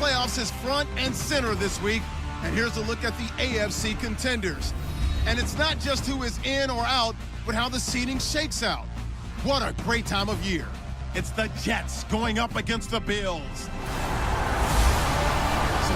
playoffs is front and center this week, and here's a look at the AFC contenders. And it's not just who is in or out, but how the seeding shakes out. What a great time of year. It's the Jets going up against the Bills. So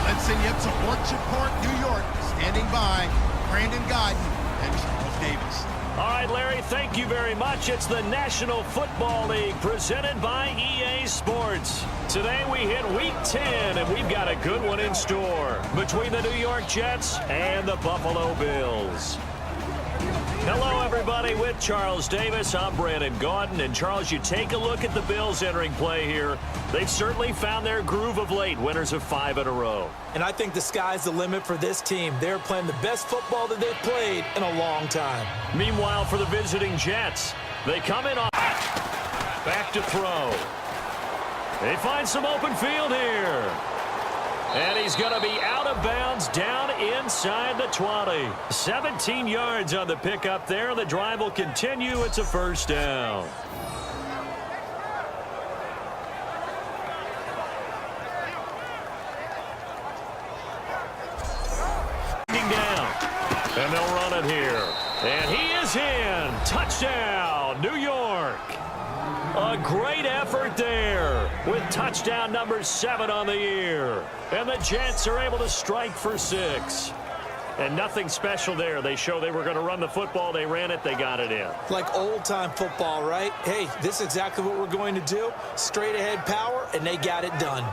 let's send you up to Orchard Park, New York. Standing by, Brandon Godden and Charles Davis. All right, Larry, thank you very much. It's the National Football League presented by EA Sports. Today we hit Week 10, and we've got a good one in store between the New York Jets and the Buffalo Bills. Hello, everybody. With Charles Davis, I'm Brandon Gaudin. And, Charles, you take a look at the Bills entering play here. They've certainly found their groove of late, winners of 5 in a row. And I think the sky's the limit for this team. They're playing the best football that they've played in a long time. Meanwhile, for the visiting Jets, they come in on back to throw. They find some open field here. And he's going to be out of bounds down inside the 20. 17 yards on the pickup there. The drive will continue. It's a first down. Down. And they'll run it here. And he is in. Touchdown, New York. A great effort there with touchdown number 7 on the year. And the Jets are able to strike for 6. And nothing special there. They show they were going to run the football. They ran it. They got it in. Like old-time football, right? Hey, this is exactly what we're going to do. Straight-ahead power, and they got it done.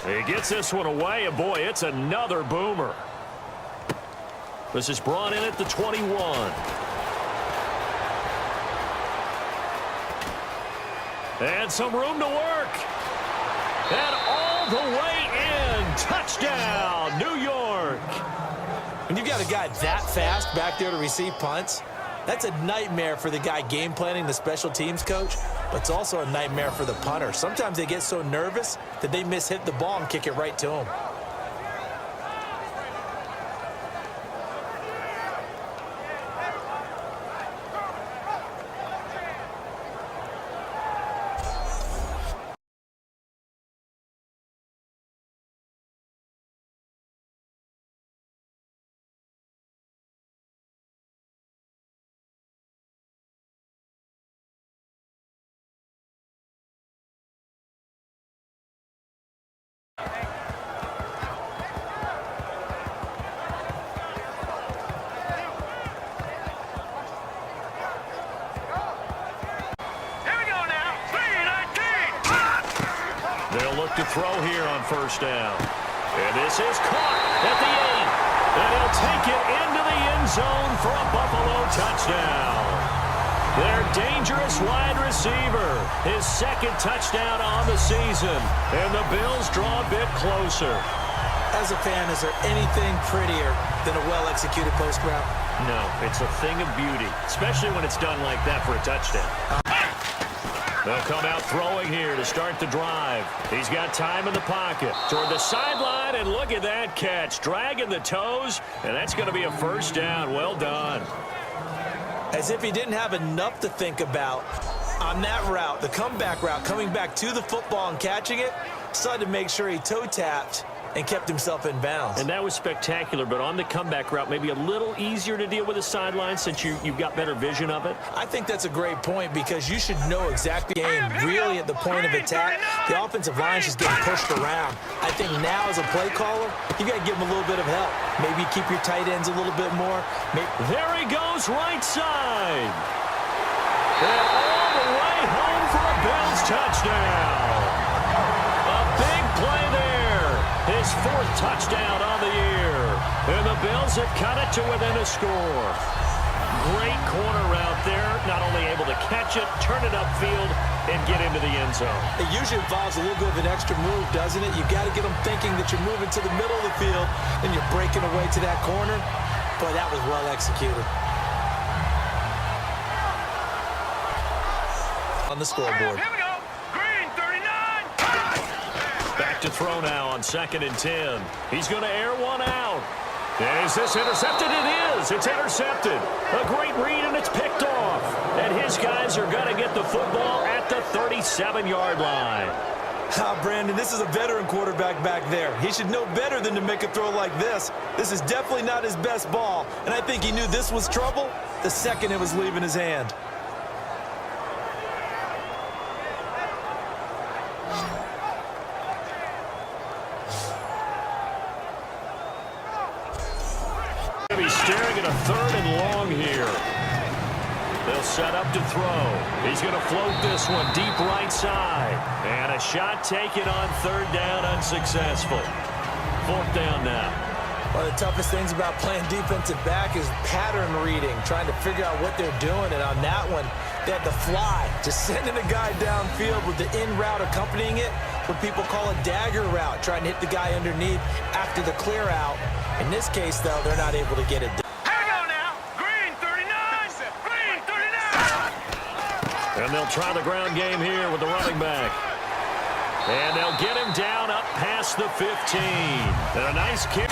He gets this one away, and boy, it's another boomer. This is brought in at the 21. And some room to work. And all the way in. Touchdown, New York. When you've got a guy that fast back there to receive punts, that's a nightmare for the guy game planning, the special teams coach, but it's also a nightmare for the punter. Sometimes they get so nervous that they hit the ball and kick it right to him. They'll look to throw here on first down. And this is caught at the 8. And he'll take it into the end zone for a Buffalo touchdown. Their dangerous wide receiver, his second touchdown on the season. And the Bills draw a bit closer. As a fan, is there anything prettier than a well-executed post route? No, it's a thing of beauty, especially when it's done like that for a touchdown. They'll come out throwing here to start the drive. He's got time in the pocket toward the sideline, and look at that catch. Dragging the toes, and that's going to be a first down. Well done. As if he didn't have enough to think about on that route, the comeback route, coming back to the football and catching it, decided to make sure he toe-tapped and kept himself in bounds. And that was spectacular, but on the comeback route, maybe a little easier to deal with the sideline since you've got better vision of it. I think that's a great point because you should know exactly the game really at the point of attack. The offensive line is just getting pushed around. I think now as a play caller, you got to give him a little bit of help. Maybe keep your tight ends a little bit more. There he goes, right side. And all the way home for a Bills touchdown. A big play there. His 4th touchdown on the year. And the Bills have cut it to within a score. Great corner route there. Not only able to catch it, turn it upfield, and get into the end zone. It usually involves a little bit of an extra move, doesn't it? You've got to get them thinking that you're moving to the middle of the field and you're breaking away to that corner. Boy, that was well executed. On the scoreboard. Back to throw now on 2nd and 10. He's going to air one out. Is this intercepted? It is. It's intercepted. A great read, and it's picked off. Bills are going to get the football at the 37-yard line. Brandon, this is a veteran quarterback back there. He should know better than to make a throw like this. This is definitely not his best ball, and I think he knew this was trouble the second it was leaving his hand. He's staring at a 3rd and long here. They'll set up to throw. He's going to float this one deep right side. And a shot taken on 3rd down, unsuccessful. 4th down now. One of the toughest things about playing defensive back is pattern reading, trying to figure out what they're doing. And on that one, they had to fly, just sending a guy downfield with the in route accompanying it, what people call a dagger route, trying to hit the guy underneath after the clear out. In this case, though, they're not able to get it done. And they'll try the ground game here with the running back. And they'll get him down up past the 15. And a nice kick.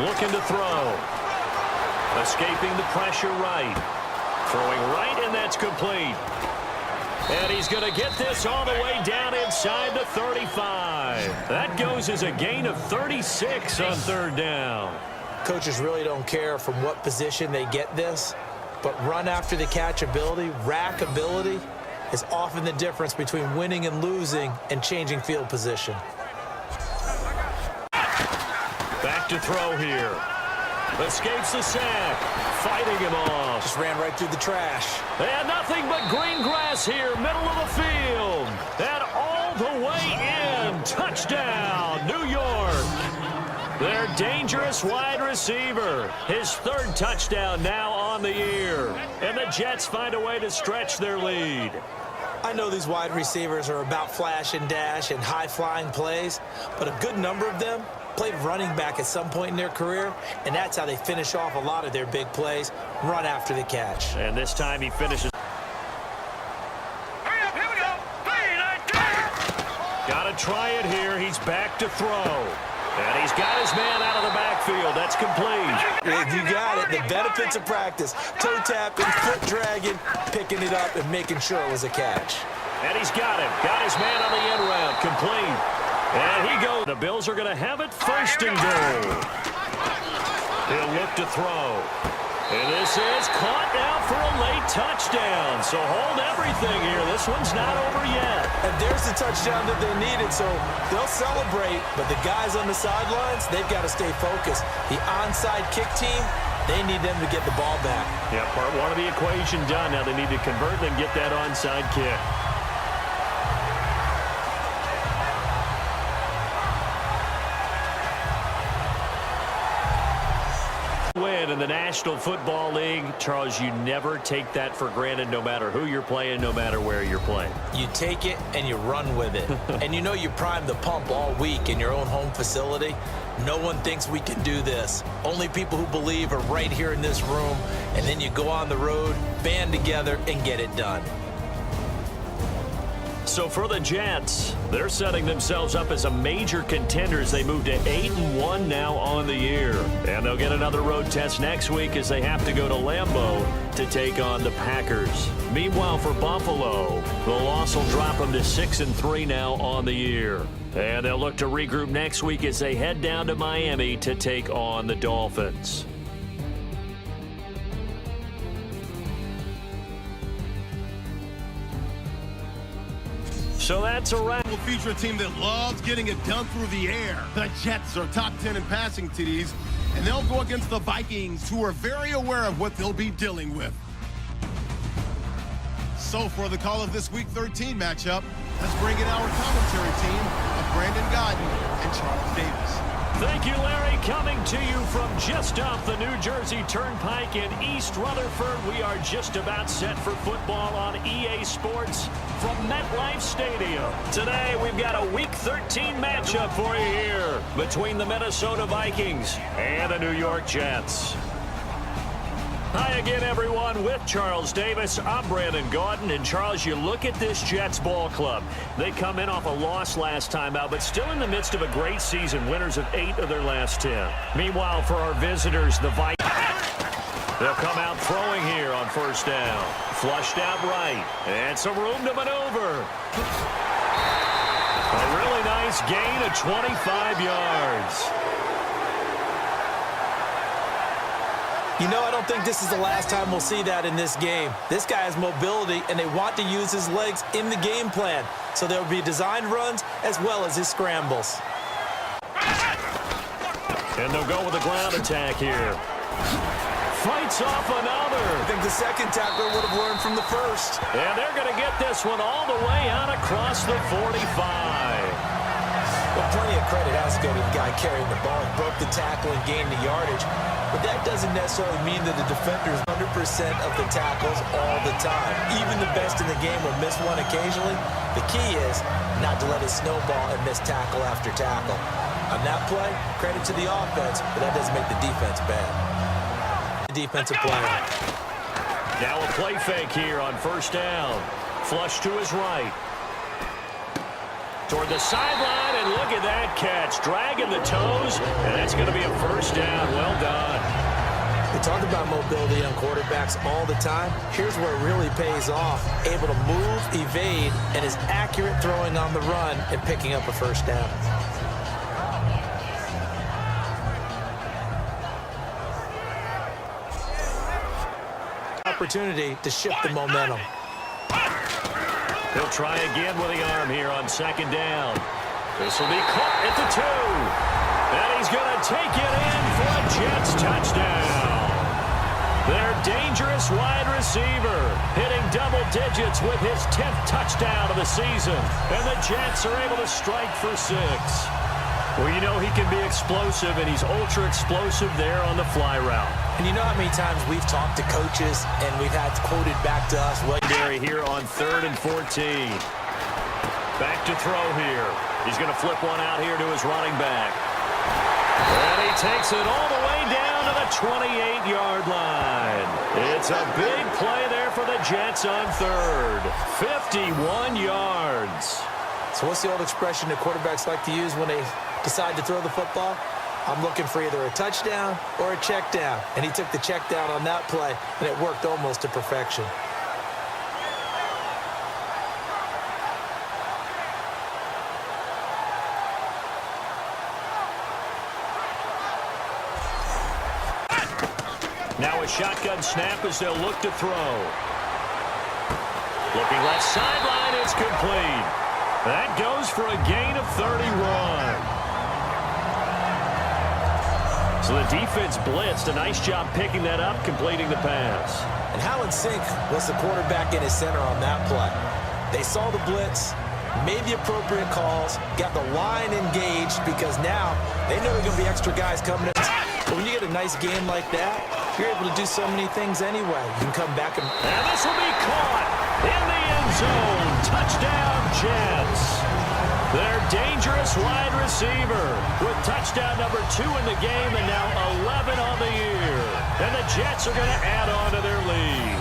Looking to throw. Escaping the pressure right. Throwing right, and that's complete. And he's going to get this all the way down inside the 35. That goes as a gain of 36 on 3rd down. Coaches really don't care from what position they get this. But run after the catch ability, rack ability, is often the difference between winning and losing and changing field position. Back to throw here. Escapes the sack. Fighting him off. Just ran right through the trash. They had nothing but green grass here, middle of the field. And all the way in. Touchdown, New York. Their dangerous wide receiver. His 3rd touchdown now on the year. And the Jets find a way to stretch their lead. I know these wide receivers are about flash and dash and high-flying plays, but a good number of them played running back at some point in their career, and that's how they finish off a lot of their big plays, run after the catch. And this time he finishes. Hurry up, here we go. Got to try it here. He's back to throw. And he's got his man out of the backfield. That's complete. You got it. The benefits of practice. Toe tapping, foot dragging, picking it up, and making sure it was a catch. And he's got him. Got his man on the end route. Complete. And he goes. The Bills are going to have it 1st and goal. He'll look to throw. And this is caught now for a late touchdown. So hold everything here. This one's not over yet. And there's the touchdown that they needed, so they'll celebrate. But the guys on the sidelines, they've got to stay focused. The onside kick team, they need them to get the ball back. Yeah, part 1 of the equation done. Now they need to convert and get that onside kick. Win in the National Football League. Charles, you never take that for granted no matter who you're playing, no matter where you're playing. You take it and you run with it. And you know you primed the pump all week in your own home facility. No one thinks we can do this. Only people who believe are right here in this room. And then you go on the road, band together, and get it done. So for the Jets, they're setting themselves up as a major contender as they move to 8-1 now on the year. And they'll get another road test next week as they have to go to Lambeau to take on the Packers. Meanwhile, for Buffalo, the loss will drop them to 6-3 now on the year. And they'll look to regroup next week as they head down to Miami to take on the Dolphins. So that's a wrap. Will feature a team that loves getting it done through the air. The Jets are top 10 in passing TDs, and they'll go against the Vikings, who are very aware of what they'll be dealing with. So for the call of this Week 13 matchup, let's bring in our commentary team of Brandon Godden and Charles Davis. Thank you, Larry. Coming to you from just off the New Jersey Turnpike in East Rutherford. We are just about set for football on EA Sports from MetLife Stadium. Today, we've got a Week 13 matchup for you here between the Minnesota Vikings and the New York Jets. Hi again, everyone. With Charles Davis, I'm Brandon Gaudin. And Charles, you look at this Jets ball club. They come in off a loss last time out, but still in the midst of a great season, winners of 8 of their last 10. Meanwhile, for our visitors, the Vikings. They'll come out throwing here on first down. Flushed out right. And some room to maneuver. A really nice gain of 25 yards. You know, I don't think this is the last time we'll see that in this game. This guy has mobility, and they want to use his legs in the game plan. So there will be designed runs as well as his scrambles. And they'll go with a ground attack here. Fights off another. I think the second tackler would have learned from the first. And they're going to get this one all the way out across the 45. Well, plenty of credit has to go to the guy carrying the ball. He broke the tackle and gained the yardage. But that doesn't necessarily mean that the defender is 100% of the tackles all the time. Even the best in the game will miss one occasionally. The key is not to let it snowball and miss tackle after tackle. On that play, credit to the offense, but that doesn't make the defense bad. The defensive player. Now a play fake here on first down. Flush to his right. Toward the sideline, and look at that catch. Dragging the toes, and that's going to be a first down. Well done. We talk about mobility on quarterbacks all the time. Here's where it really pays off. Able to move, evade, and is accurate throwing on the run and picking up a first down. Opportunity to shift the momentum. He'll try again with the arm here on second down. This will be caught at the 2. And he's going to take it in for a Jets touchdown. Their dangerous wide receiver hitting double digits with his 10th touchdown of the season. And the Jets are able to strike for 6. Well, you know he can be explosive, and he's ultra explosive there on the fly route. And you know how many times we've talked to coaches and we've had quoted back to us. Derry here on 3rd and 14. Back to throw here. He's going to flip one out here to his running back. And he takes it all the way down to the 28-yard line. It's a big play there for the Jets on 3rd. 51 yards. So what's the old expression that quarterbacks like to use when they decide to throw the football? I'm looking for either a touchdown or a check down. And he took the check down on that play, and it worked almost to perfection. Now a shotgun snap as they'll look to throw. Looking left sideline, it's complete. That goes for a gain of 31. So the defense blitzed. A nice job picking that up, completing the pass. And how in sync was the quarterback in his center on that play? They saw the blitz, made the appropriate calls, got the line engaged because now they know there are going to be extra guys coming in. But when you get a nice game like that, you're able to do so many things anyway. You can come back and this will be caught in the end zone. Touchdown, Jets. Their dangerous wide receiver with touchdown number 2 in the game and now 11 on the year. And the Jets are going to add on to their lead.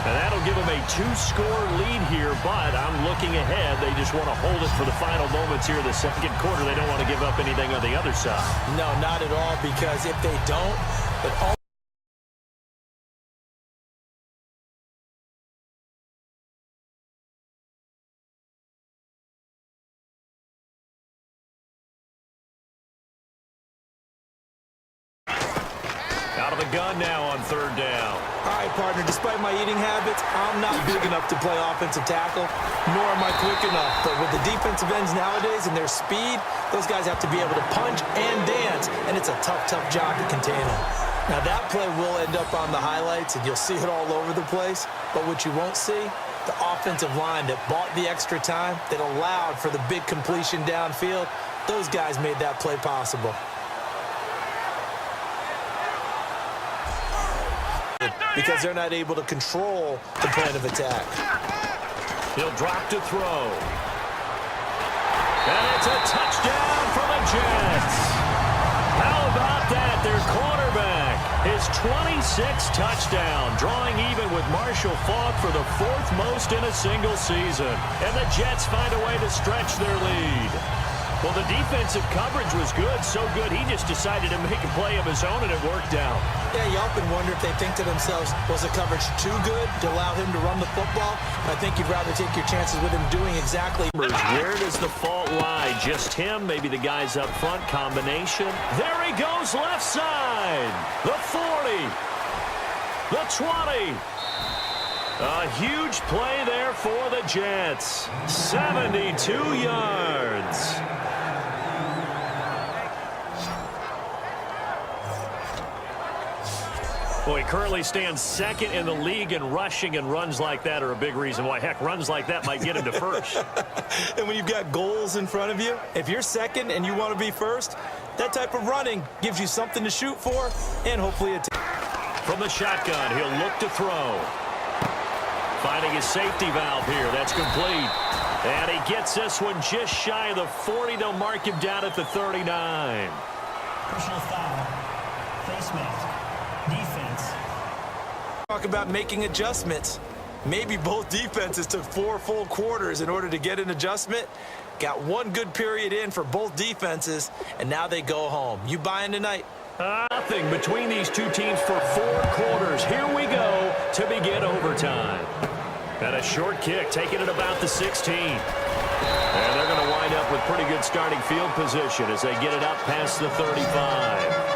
And that'll give them a 2-score lead here, but I'm looking ahead. They just want to hold it for the final moments here in the second quarter. They don't want to give up anything on the other side. No, not at all, because if they don't, it all out of the gun now on 3rd down. All right, partner, despite my eating habits, I'm not big enough to play offensive tackle, nor am I quick enough. But with the defensive ends nowadays and their speed, those guys have to be able to punch and dance, and it's a tough, tough job to contain them. Now, that play will end up on the highlights, and you'll see it all over the place. But what you won't see, the offensive line that bought the extra time, that allowed for the big completion downfield, those guys made that play possible. Because they're not able to control the plan of attack. He'll drop to throw. And it's a touchdown for the Jets. How about that? Their quarterback, his 26th touchdown, drawing even with Marshall Faulk for the 4th most in a single season. And the Jets find a way to stretch their lead. Well, the defensive coverage was good, so good he just decided to make a play of his own, and it worked out. Yeah, you often wonder if they think to themselves, was the coverage too good to allow him to run the football? I think you'd rather take your chances with him doing exactly. Where does the fault lie? Just him, maybe the guys up front, combination. There he goes, left side. The 40. The 20. A huge play there for the Jets. 72 yards. Well, he currently stands second in the league in rushing, and runs like that are a big reason why. Heck, runs like that might get him to first. And when you've got goals in front of you, if you're second and you want to be first, that type of running gives you something to shoot for and hopefully a From the shotgun, he'll look to throw. Finding his safety valve here. That's complete. And he gets this one just shy of the 40. They'll mark him down at the 39. Personal foul. Face mask. Defense. Talk about making adjustments. Maybe both defenses took 4 full quarters in order to get an adjustment. Got one good period in for both defenses, and now they go home. You buying tonight? Nothing between these two teams for 4 quarters. Here we go to begin overtime. And a short kick, taking it about the 16. And they're going to wind up with pretty good starting field position as they get it up past the 35.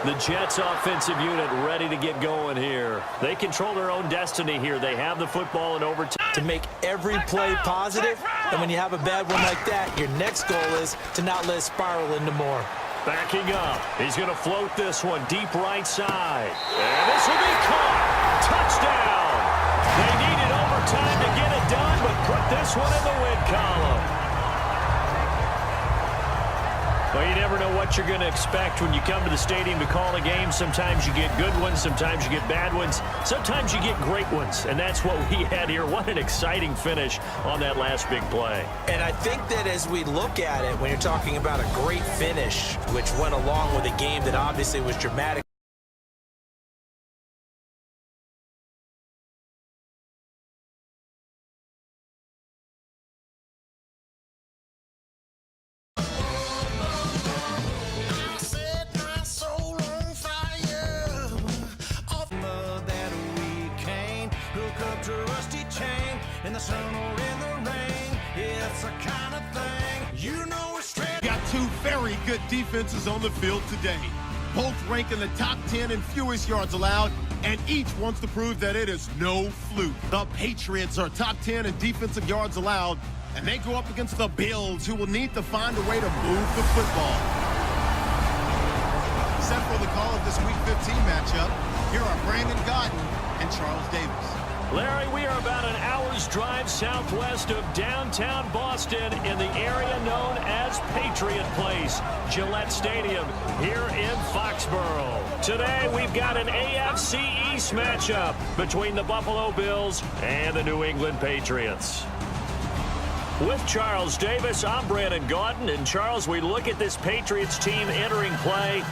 The Jets offensive unit ready to get going here. They control their own destiny here. They have the football in overtime. To make every play positive, and when you have a bad one like that, your next goal is to not let it spiral into more. Backing up. He's going to float this one deep right side. And this will be caught. Touchdown. They needed overtime to get it done, but put this one in the win column. Well, you never know what you're going to expect when you come to the stadium to call a game. Sometimes you get good ones. Sometimes you get bad ones. Sometimes you get great ones. And that's what we had here. What an exciting finish on that last big play. And I think that as we look at it, when you're talking about a great finish, which went along with a game that obviously was dramatic, Very good defenses on the field today. Both rank in the top 10 in fewest yards allowed, and each wants to prove that it is no fluke. The Patriots are top 10 in defensive yards allowed, and they go up against the Bills, who will need to find a way to move the football. Set for the call of this Week 15 matchup, here are Brandon Gaudin and Charles Davis. Larry, we are about an hour's drive southwest of downtown Boston in the area known as Patriot Place, Gillette Stadium, here in Foxborough. Today, we've got an AFC East matchup between the Buffalo Bills and the New England Patriots. With Charles Davis, I'm Brandon Gaudin. And Charles, we look at this Patriots team entering play.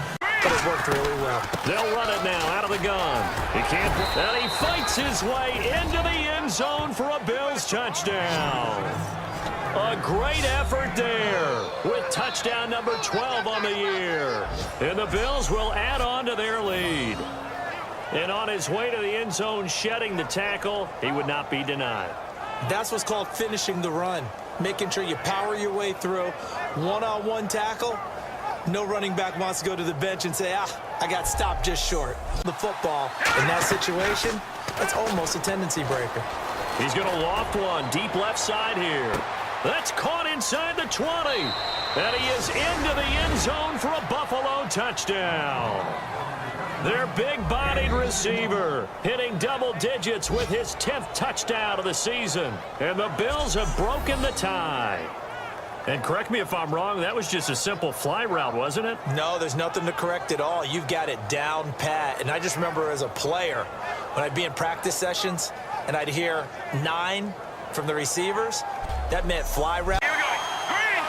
but it worked really well. They'll run it now out of the gun. He can't. And he fights his way into the end zone for a Bills touchdown. A great effort there with touchdown number 12 on the year. And the Bills will add on to their lead. And on his way to the end zone, shedding the tackle, he would not be denied. That's what's called finishing the run. Making sure you power your way through. One-on-one tackle. No running back wants to go to the bench and say, I got stopped just short. The football in that situation, that's almost a tendency breaker. He's going to loft one deep left side here. That's caught inside the 20. And he is into the end zone for a Buffalo touchdown. Their big-bodied receiver hitting double digits with his 10th touchdown of the season. And the Bills have broken the tie. And correct me if I'm wrong, that was just a simple fly route, wasn't it? No, there's nothing to correct at all. You've got it down pat. And I just remember as a player, when I'd be in practice sessions and I'd hear 9 from the receivers, that meant fly route. Here we go. Green,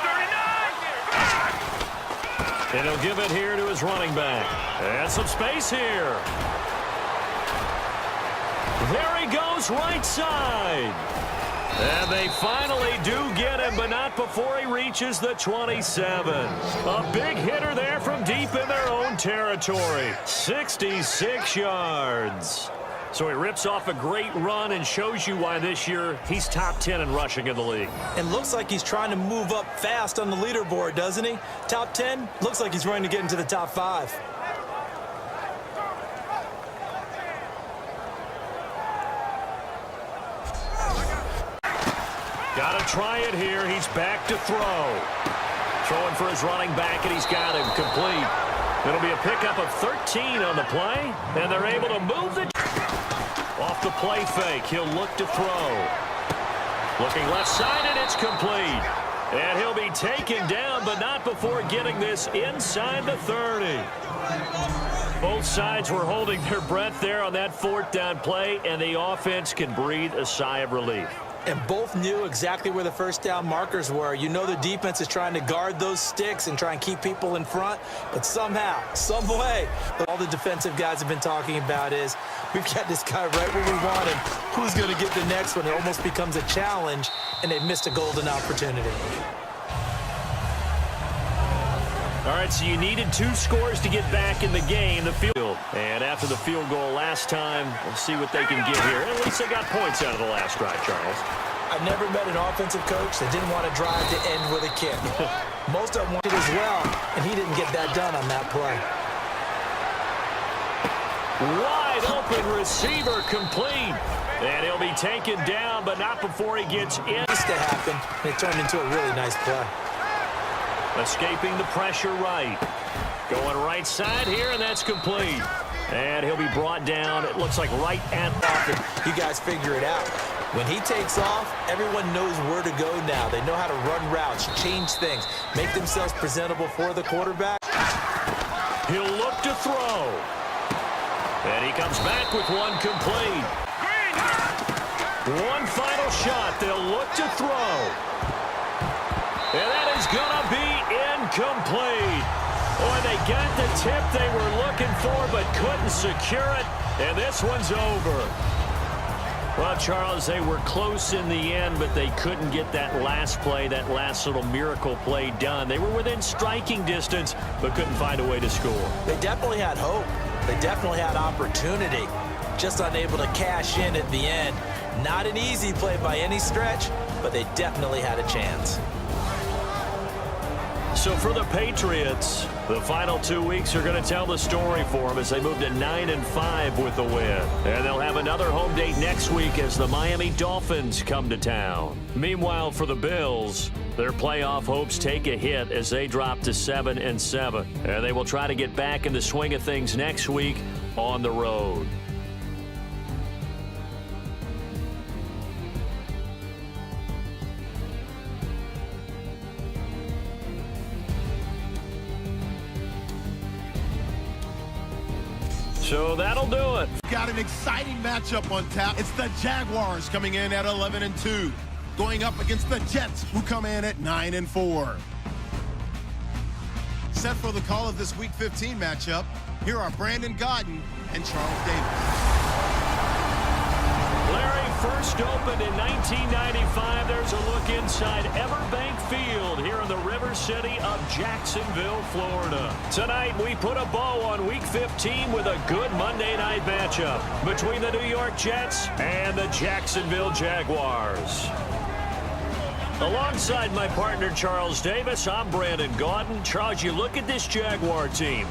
39. And he'll give it here to his running back. And some space here. There he goes right side. And they finally do get him, but not before he reaches the 27. A big hitter there from deep in their own territory. 66 yards. So he rips off a great run and shows you why this year he's top 10 in rushing in the league. And looks like he's trying to move up fast on the leaderboard, doesn't he? Top 10, looks like he's running to get into the top 5. Got to try it here. He's back to throw. Throwing for his running back, and he's got him complete. It'll be a pickup of 13 on the play, and they're able to move the... Off the play fake, he'll look to throw. Looking left side, and it's complete. And he'll be taken down, but not before getting this inside the 30. Both sides were holding their breath there on that 4th down play, and the offense can breathe a sigh of relief. And both knew exactly where the first down markers were. You know the defense is trying to guard those sticks and try and keep people in front. But somehow, some way, all the defensive guys have been talking about is we've got this guy right where we want him. Who's going to get the next one? It almost becomes a challenge, and they've missed a golden opportunity. All right, so you needed 2 scores to get back in the game, the field. And after the field goal last time, we'll see what they can get here. At least they got points out of the last drive, Charles. I've never met an offensive coach that didn't want to drive to end with a kick. Most of them wanted as well, and he didn't get that done on that play. Wide open receiver complete. And he'll be taken down, but not before he gets in. It used to happen, and it turned into a really nice play. Escaping the pressure right. Going right side here, and that's complete. And he'll be brought down, it looks like right at Buffett. You guys figure it out. When he takes off, everyone knows where to go now. They know how to run routes, change things, make themselves presentable for the quarterback. He'll look to throw. And he comes back with one complete. One final shot. They'll look to throw. And that is going to be incomplete. Boy, they got the tip they were looking for but couldn't secure it. And this one's over. Well, Charles, they were close in the end, but they couldn't get that last play, that last little miracle play done. They were within striking distance, but couldn't find a way to score. They definitely had hope. They definitely had opportunity. Just unable to cash in at the end. Not an easy play by any stretch, but they definitely had a chance. So for the Patriots, the final 2 weeks are going to tell the story for them as they move to 9-5 with the win. And they'll have another home date next week as the Miami Dolphins come to town. Meanwhile, for the Bills, their playoff hopes take a hit as they drop to 7-7. And they will try to get back in the swing of things next week on the road. So that'll do it. Got an exciting matchup on tap. It's the Jaguars coming in at 11-2, going up against the Jets, who come in at 9-4. Set for the call of this Week 15 matchup, here are Brandon Gaudin and Charles Davis. Larry first opened in 1995. There's a look inside Everbank Field here in the River City of Jacksonville, Florida. Tonight, we put a bow on Week 15 with a good Monday night matchup between the New York Jets and the Jacksonville Jaguars. Alongside my partner, Charles Davis, I'm Brandon Gaudin. Charles, you look at this Jaguar team.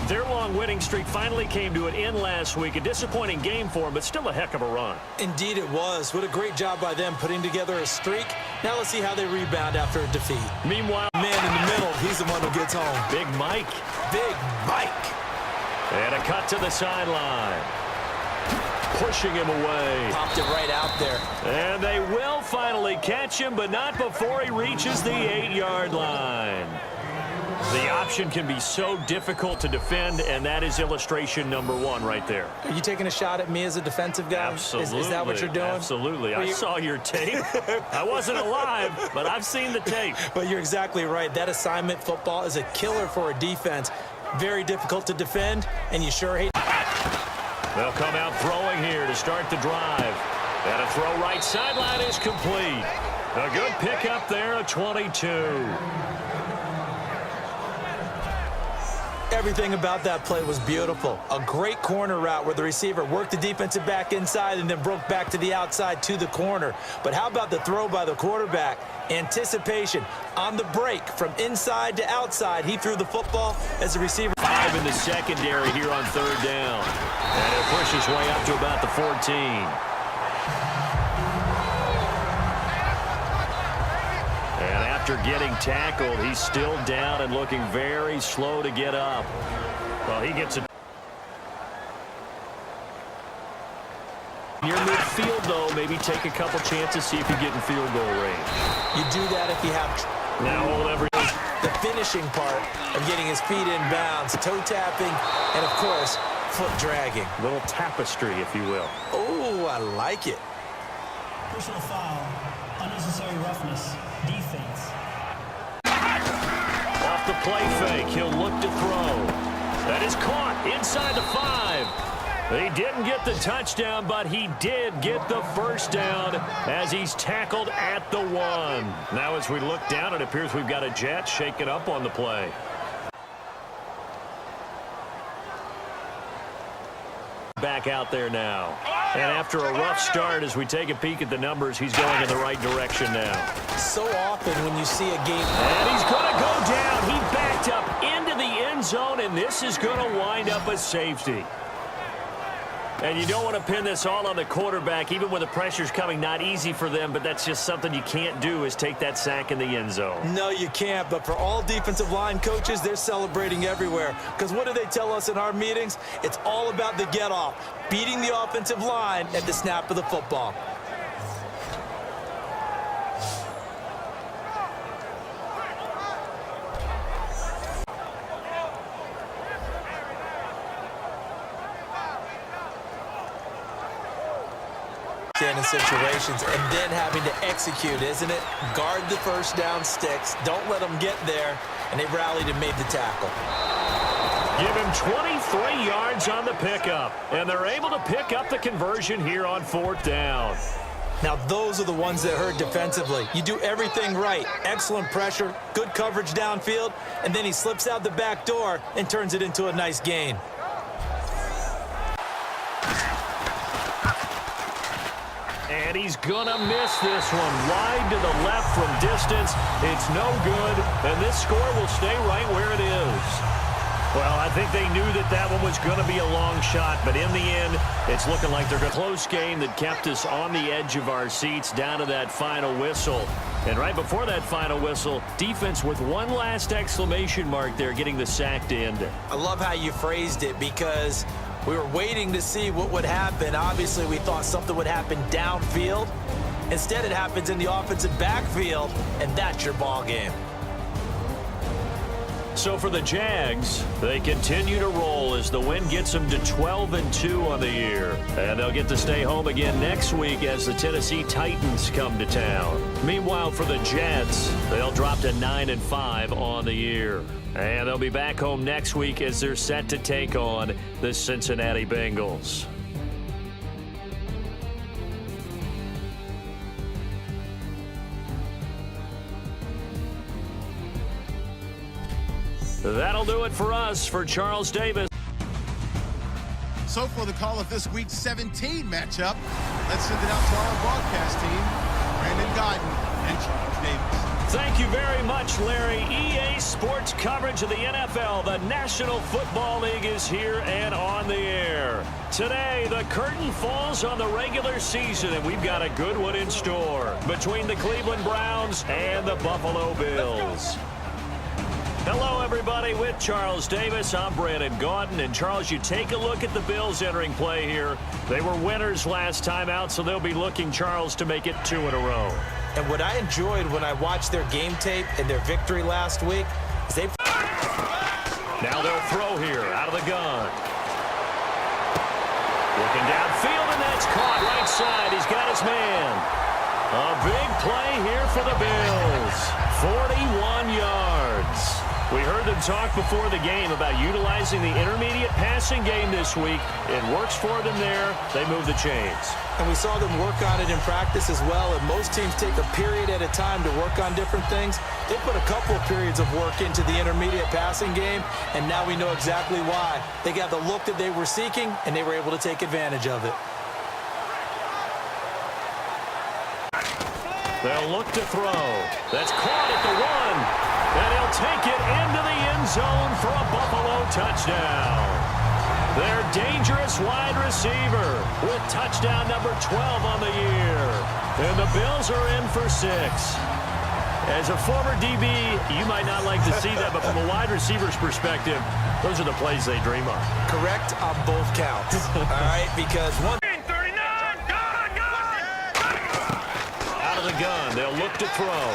Their long winning streak finally came to an end last week. A disappointing game for them, but still a heck of a run. Indeed it was. What a great job by them putting together a streak. Now let's see how they rebound after a defeat. Meanwhile, Man in the middle, he's the one who gets home. Big Mike. Big Mike. And a cut to the sideline. Pushing him away. Popped it right out there. And they will finally catch him, but not before he reaches the 8-yard line. The option can be so difficult to defend, and that is illustration number 1 right there. Are you taking a shot at me as a defensive guy? Absolutely. Is that what you're doing? Absolutely. I saw your tape. I wasn't alive, but I've seen the tape. But you're exactly right. That assignment football is a killer for a defense. Very difficult to defend, and you sure hate. They'll come out throwing here to start the drive. And a throw right sideline is complete. A good pickup there, a 22. Everything about that play was beautiful. A great corner route where the receiver worked the defensive back inside and then broke back to the outside to the corner. But how about the throw by the quarterback? Anticipation on the break from inside to outside. He threw the football as the receiver. 5 in the secondary here on third down. And it pushes way up to about the 14. After getting tackled, he's still down and looking very slow to get up. Well, he gets it. Near midfield, though, maybe take a couple chances, see if you get in field goal range. You do that if you have now the finishing part of getting his feet in bounds, toe tapping, and, of course, foot dragging. Little tapestry, if you will. Oh, I like it. Personal foul, unnecessary roughness, defense. Off the play fake, he'll look to throw. That is caught inside the 5. He didn't get the touchdown, but he did get the first down as he's tackled at the 1. Now as we look down, it appears we've got a Jet shaking up on the play. Back out there now. And after a rough start, as we take a peek at the numbers, he's going in the right direction now. So often when you see a game. And he's going to go down. He backed up into the end zone, and this is going to wind up a safety. And you don't want to pin this all on the quarterback, even when the pressure's coming. Not easy for them, but that's just something you can't do, is take that sack in the end zone. No, you can't. But for all defensive line coaches, they're celebrating everywhere. Because what do they tell us in our meetings? It's all about the get-off, beating the offensive line at the snap of the football. In situations and then having to execute, isn't it? Guard the first down sticks. Don't let them get there. And they rallied and made the tackle. Give him 23 yards on the pickup. And they're able to pick up the conversion here on 4th down. Now, those are the ones that hurt defensively. You do everything right. Excellent pressure, good coverage downfield, and then he slips out the back door and turns it into a nice gain. And he's going to miss this one. Wide to the left from distance. It's no good. And this score will stay right where it is. Well, I think they knew that that one was going to be a long shot. But in the end, it's looking like they're a close game that kept us on the edge of our seats down to that final whistle. And right before that final whistle, defense with one last exclamation mark there, getting the sack to end it. I love how you phrased it, because we were waiting to see what would happen. Obviously, we thought something would happen downfield. Instead, it happens in the offensive backfield, and that's your ball game. So for the Jags, they continue to roll as the win gets them to 12-2 on the year. And they'll get to stay home again next week as the Tennessee Titans come to town. Meanwhile, for the Jets, they'll drop to 9-5 on the year. And they'll be back home next week as they're set to take on the Cincinnati Bengals. That'll do it for us. For Charles Davis. So for the call of this week's 17 matchup, let's send it out to our broadcast team, Brandon Godden and Charles Davis. Thank you very much, Larry. EA Sports coverage of the NFL, the National Football League, is here and on the air. Today, the curtain falls on the regular season, and we've got a good one in store between the Cleveland Browns and the Buffalo Bills. Hello, everybody. With Charles Davis, I'm Brandon Gaudin. And, Charles, you take a look at the Bills entering play here. They were winners last time out, so they'll be looking, Charles, to make it 2 in a row. And what I enjoyed when I watched their game tape and their victory last week is they... Now they'll throw here out of the gun. Looking downfield, and that's caught right side. He's got his man. A big play here for the Bills. 41 yards. We heard them talk before the game about utilizing the intermediate passing game this week. It works for them there. They move the chains. And we saw them work on it in practice as well. And most teams take a period at a time to work on different things. They put a couple of periods of work into the intermediate passing game, and now we know exactly why. They got the look that they were seeking, and they were able to take advantage of it. They'll look to throw. That's caught at the 1. And he'll take it into the end zone for a Buffalo touchdown. Their dangerous wide receiver with touchdown number 12 on the year. And the Bills are in for 6. As a former DB, you might not like to see that, but from a wide receiver's perspective, those are the plays they dream of. Correct on both counts. All right, because one... Out of the gun, they'll look to throw.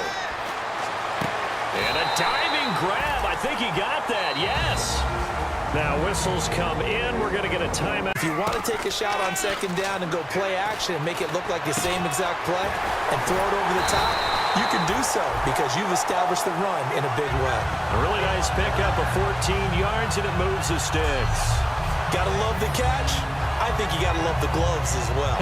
And a diving grab. I think he got that. Yes. Now whistles come in. We're going to get a timeout. If you want to take a shot on second down and go play action and make it look like the same exact play and throw it over the top, you can do so because you've established the run in a big way. A really nice pickup of 14 yards, and it moves the sticks. Got to love the catch. I think you got to love the gloves as well.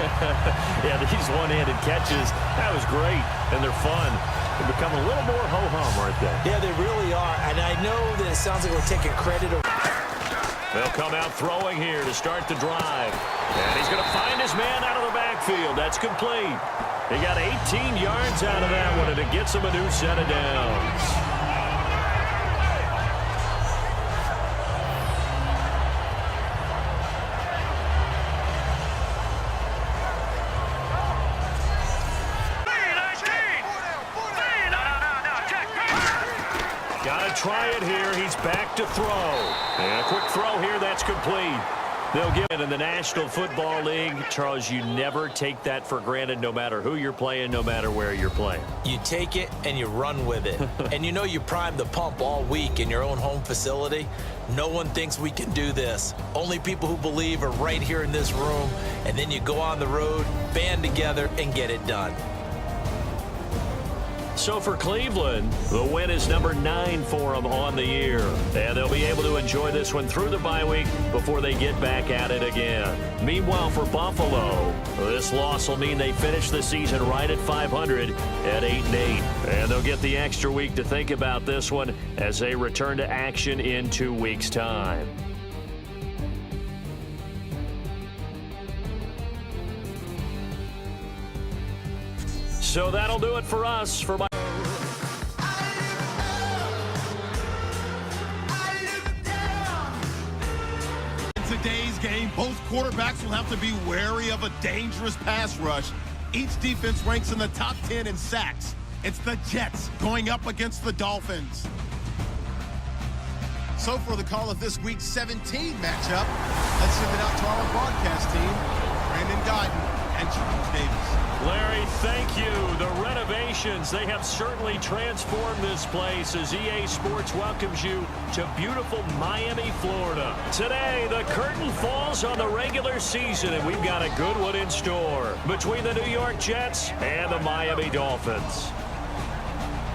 Yeah, these one-handed catches, that was great, and they're fun. They become a little more ho-hum, aren't they? Yeah, they really are, and I know that it sounds like we're taking credit. They'll come out throwing here to start the drive. And he's going to find his man out of the backfield. That's complete. He got 18 yards out of that one, and it gets him a new set of downs. Got to try it here. He's back to throw. And a quick throw here. That's complete. They'll give it in the National Football League. Charles, you never take that for granted no matter who you're playing, no matter where you're playing. You take it and you run with it. And you know you primed the pump all week in your own home facility. No one thinks we can do this. Only people who believe are right here in this room. And then you go on the road, band together, and get it done. So for Cleveland, the win is number 9 for them on the year. And they'll be able to enjoy this one through the bye week before they get back at it again. Meanwhile, for Buffalo, this loss will mean they finish the season right at 500 at 8-8. And they'll get the extra week to think about this one as they return to action in 2 weeks' time. So that'll do it for us. For my today's game, both quarterbacks will have to be wary of a dangerous pass rush. Each defense ranks in the top 10 in sacks. It's the Jets going up against the Dolphins. So for the call of this week's 17 matchup, let's send it out to our broadcast team, Brandon Guyton and Charles Davis. Larry, thank you. The renovations, they have certainly transformed this place as EA Sports welcomes you to beautiful Miami, Florida. Today, the curtain falls on the regular season, and we've got a good one in store between the New York Jets and the Miami Dolphins.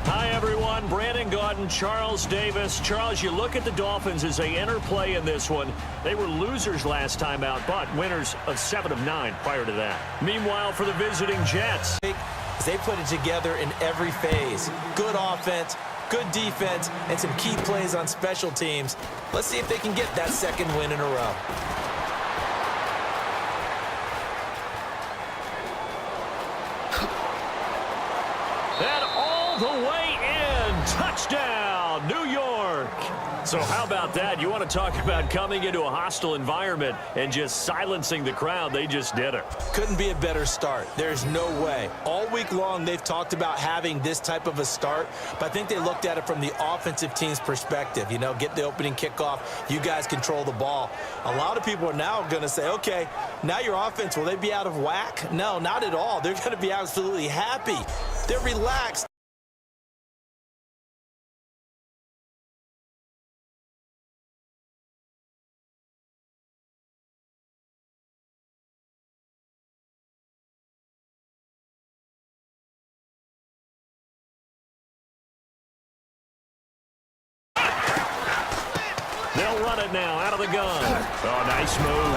Hi, everyone. Brandon Guyton, Charles Davis. Charles, you look at the Dolphins as they enter play in this one. They were losers last time out, but winners of 7 of 9 prior to that. Meanwhile, for the visiting Jets, they put it together in every phase. Good offense, good defense, and some key plays on special teams. Let's see if they can get that second win in a row. and all the way in. Touchdown, New York. So how about that? You want to talk about coming into a hostile environment and just silencing the crowd? They just did it. Couldn't be a better start. There's no way. All week long, they've talked about having this type of a start, but I think they looked at it from the offensive team's perspective. You know, get the opening kickoff. You guys control the ball. A lot of people are now going to say, okay, now your offense, will they be out of whack? No, not at all. They're going to be absolutely happy. They're relaxed. They'll run it now out of the gun. Oh, nice move.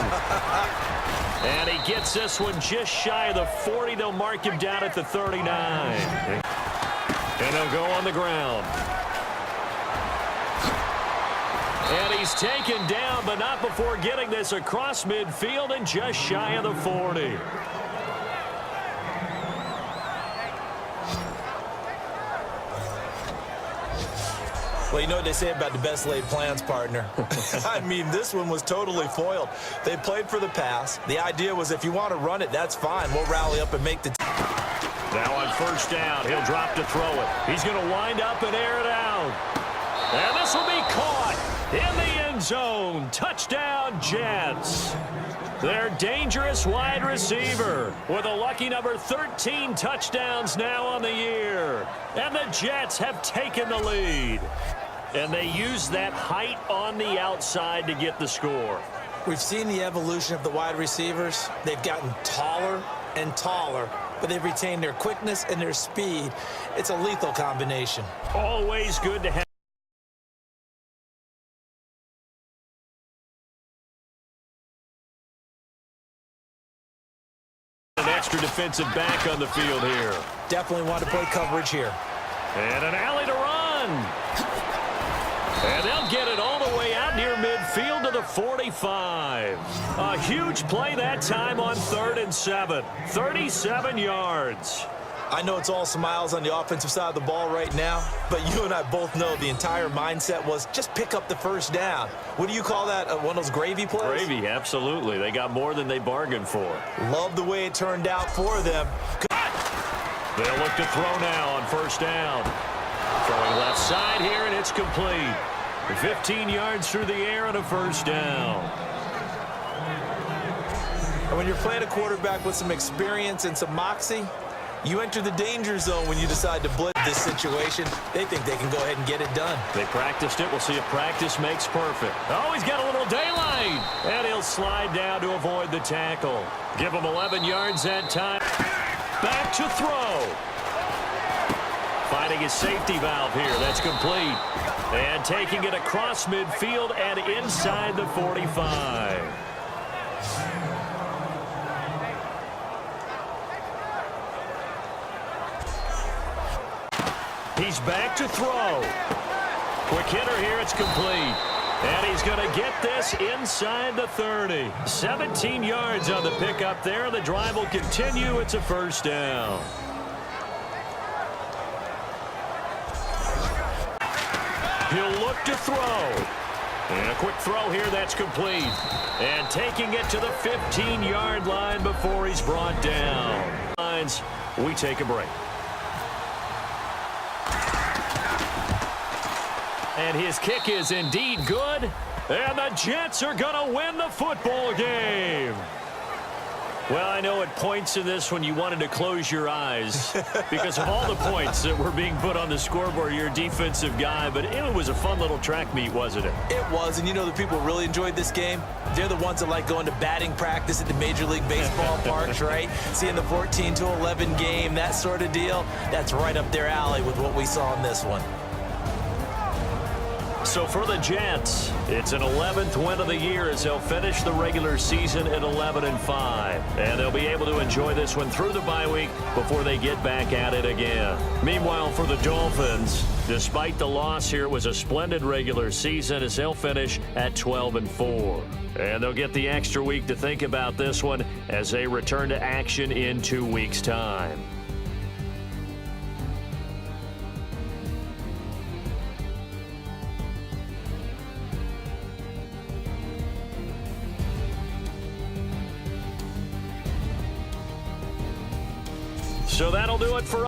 And he gets this one just shy of the 40. They'll mark him down at the 39. And he'll go on the ground. And he's taken down, but not before getting this across midfield and just shy of the 40. Well, you know what they say about the best laid plans, partner. I mean, this one was totally foiled. They played for the pass. The idea was if you want to run it, that's fine. We'll rally up and make the... Now on first down, he'll drop to throw it. He's going to wind up and air it out. And this will be caught in the end zone. Touchdown, Jets. Their dangerous wide receiver with a lucky number 13 touchdowns now on the year. And the Jets have taken the lead. And they use that height on the outside to get the score. We've seen the evolution of the wide receivers. They've gotten taller and taller, but they've retained their quickness and their speed. It's a lethal combination. Always good to have an extra defensive back on the field here. Definitely want to play coverage here. And an alley to run. And they'll get it all the way out near midfield to the 45. A huge play that time on 3rd and 7. 37 yards. I know it's all smiles on the offensive side of the ball right now, but you and I both know the entire mindset was just pick up the first down. What do you call that? One of those gravy plays? Gravy, absolutely. They got more than they bargained for. Love the way it turned out for them. They'll look to throw now on first down. Throwing left side here, and it's complete. 15 yards through the air and a first down. And when you're playing a quarterback with some experience and some moxie, you enter the danger zone when you decide to blitz this situation. They think they can go ahead and get it done. They practiced it. We'll see if practice makes perfect. Oh, he's got a little daylight. And he'll slide down to avoid the tackle. Give him 11 yards that time. Back to throw. Finding his safety valve here. That's complete. And taking it across midfield and inside the 45. He's back to throw. Quick hitter here. It's complete. And he's going to get this inside the 30. 17 yards on the pickup there. The drive will continue. It's a first down. He'll look to throw. And a quick throw here. That's complete. And taking it to the 15-yard line before he's brought down. We take a break. And his kick is indeed good. And the Jets are going to win the football game. Well, I know at points in this when you wanted to close your eyes because of all the points that were being put on the scoreboard. You're a defensive guy, but it was a fun little track meet, wasn't it? It was, and you know the people really enjoyed this game? They're the ones that like going to batting practice at the Major League Baseball parks, right? Seeing the 14-11 game, that sort of deal. That's right up their alley with what we saw in this one. So for the Jets, it's an 11th win of the year as they'll finish the regular season at 11-5. And they'll be able to enjoy this one through the bye week before they get back at it again. Meanwhile, for the Dolphins, despite the loss here, it was a splendid regular season as they'll finish at 12-4. And they'll get the extra week to think about this one as they return to action in 2 weeks' time. So that'll do it for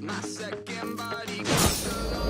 My second body goes along.